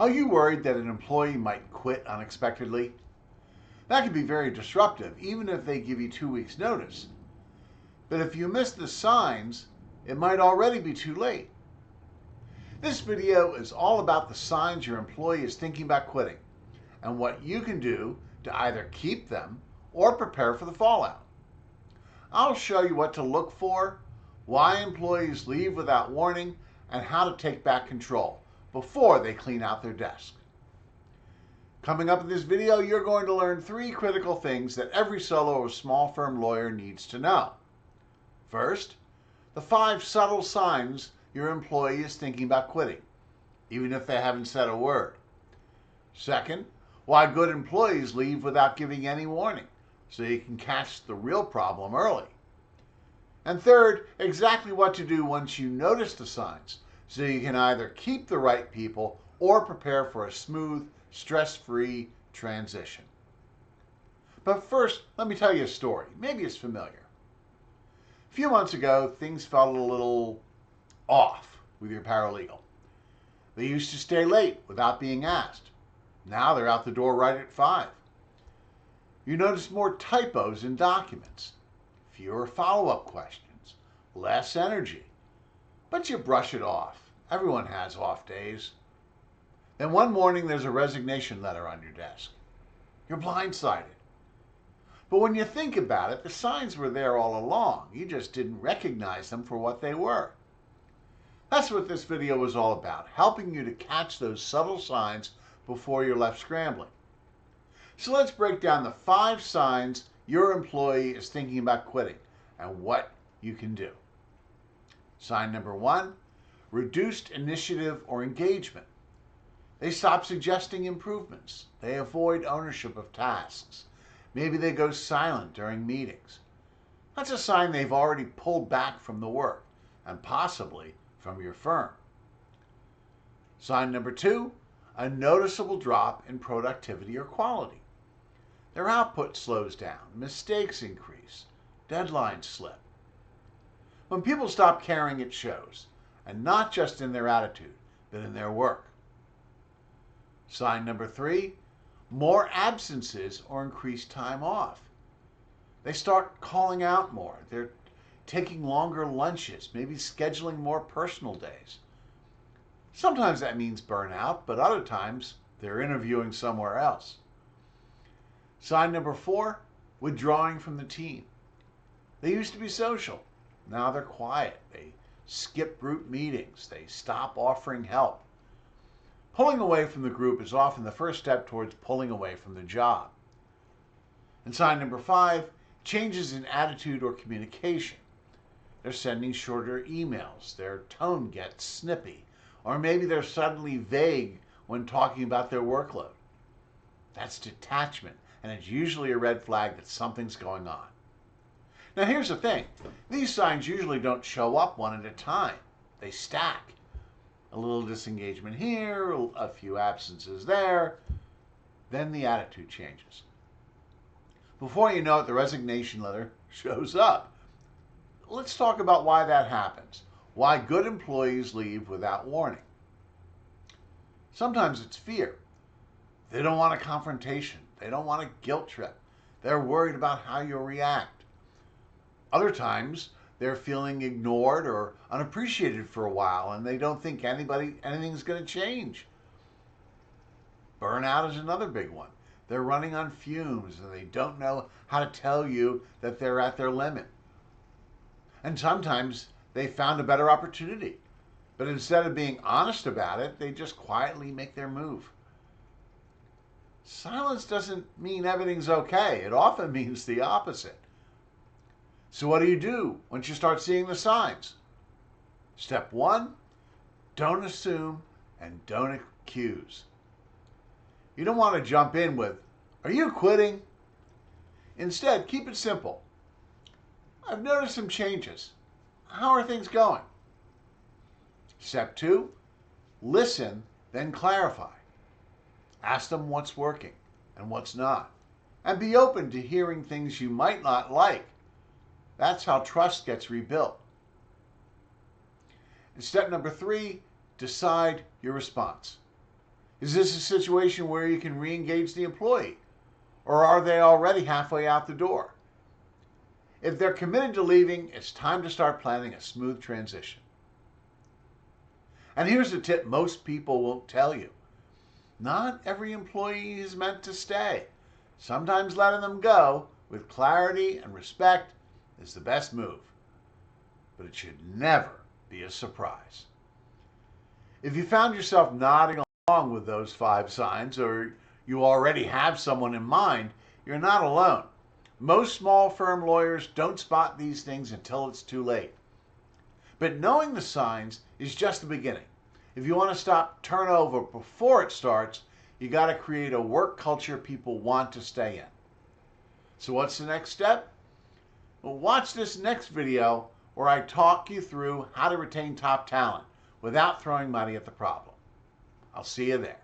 Are you worried that an employee might quit unexpectedly? That can be very disruptive, even if they give you 2 weeks' notice. But if you miss the signs, it might already be too late. This video is all about the signs your employee is thinking about quitting and what you can do to either keep them or prepare for the fallout. I'll show you what to look for, why employees leave without warning, and how to take back control before they clean out their desk. Coming up in this video, you're going to learn 3 critical things that every solo or small firm lawyer needs to know. First, the 5 subtle signs your employee is thinking about quitting, even if they haven't said a word. Second, why good employees leave without giving any warning, so you can catch the real problem early. And third, exactly what to do once you notice the signs, so you can either keep the right people or prepare for a smooth, stress-free transition. But first, let me tell you a story. Maybe it's familiar. A few months ago, things felt a little off with your paralegal. They used to stay late without being asked. Now they're out the door right at 5. You notice more typos in documents, fewer follow-up questions, less energy. But you brush it off. Everyone has off days. Then one morning there's a resignation letter on your desk. You're blindsided. But when you think about it, the signs were there all along. You just didn't recognize them for what they were. That's what this video was all about, helping you to catch those subtle signs before you're left scrambling. So let's break down the 5 signs your employee is thinking about quitting and what you can do. Sign number 1, reduced initiative or engagement. They stop suggesting improvements. They avoid ownership of tasks. Maybe they go silent during meetings. That's a sign they've already pulled back from the work and possibly from your firm. Sign number 2, a noticeable drop in productivity or quality. Their output slows down, mistakes increase, deadlines slip. When people stop caring, it shows, and not just in their attitude, but in their work. Sign number 3, more absences or increased time off. They start calling out more. They're taking longer lunches, maybe scheduling more personal days. Sometimes that means burnout, but other times they're interviewing somewhere else. Sign number 4, withdrawing from the team. They used to be social. Now they're quiet. They skip group meetings. They stop offering help. Pulling away from the group is often the first step towards pulling away from the job. And sign number 5, changes in attitude or communication. They're sending shorter emails. Their tone gets snippy. Or maybe they're suddenly vague when talking about their workload. That's detachment, and it's usually a red flag that something's going on. Now here's the thing. These signs usually don't show up one at a time. They stack. A little disengagement here, a few absences there, then the attitude changes. Before you know it, the resignation letter shows up. Let's talk about why that happens. Why good employees leave without warning. Sometimes it's fear. They don't want a confrontation. They don't want a guilt trip. They're worried about how you'll react. Other times, they're feeling ignored or unappreciated for a while, and they don't think anything's going to change. Burnout is another big one. They're running on fumes, and they don't know how to tell you that they're at their limit. And sometimes they found a better opportunity, but instead of being honest about it, they just quietly make their move. Silence doesn't mean everything's okay. It often means the opposite. So what do you do once you start seeing the signs? Step 1, don't assume and don't accuse. You don't want to jump in with, "Are you quitting?" Instead, keep it simple. "I've noticed some changes. How are things going?" Step 2, listen, then clarify. Ask them what's working and what's not. And be open to hearing things you might not like. That's how trust gets rebuilt. And step number 3, decide your response. Is this a situation where you can re-engage the employee? Or are they already halfway out the door? If they're committed to leaving, it's time to start planning a smooth transition. And here's a tip most people won't tell you. Not every employee is meant to stay. Sometimes letting them go with clarity and respect is the best move. But it should never be a surprise. If you found yourself nodding along with those 5 signs, or you already have someone in mind, you're not alone. Most small firm lawyers don't spot these things until it's too late. But knowing the signs is just the beginning. If you want to stop turnover before it starts, you got to create a work culture people want to stay in. So what's the next step? Well, watch this next video where I talk you through how to retain top talent without throwing money at the problem. I'll see you there.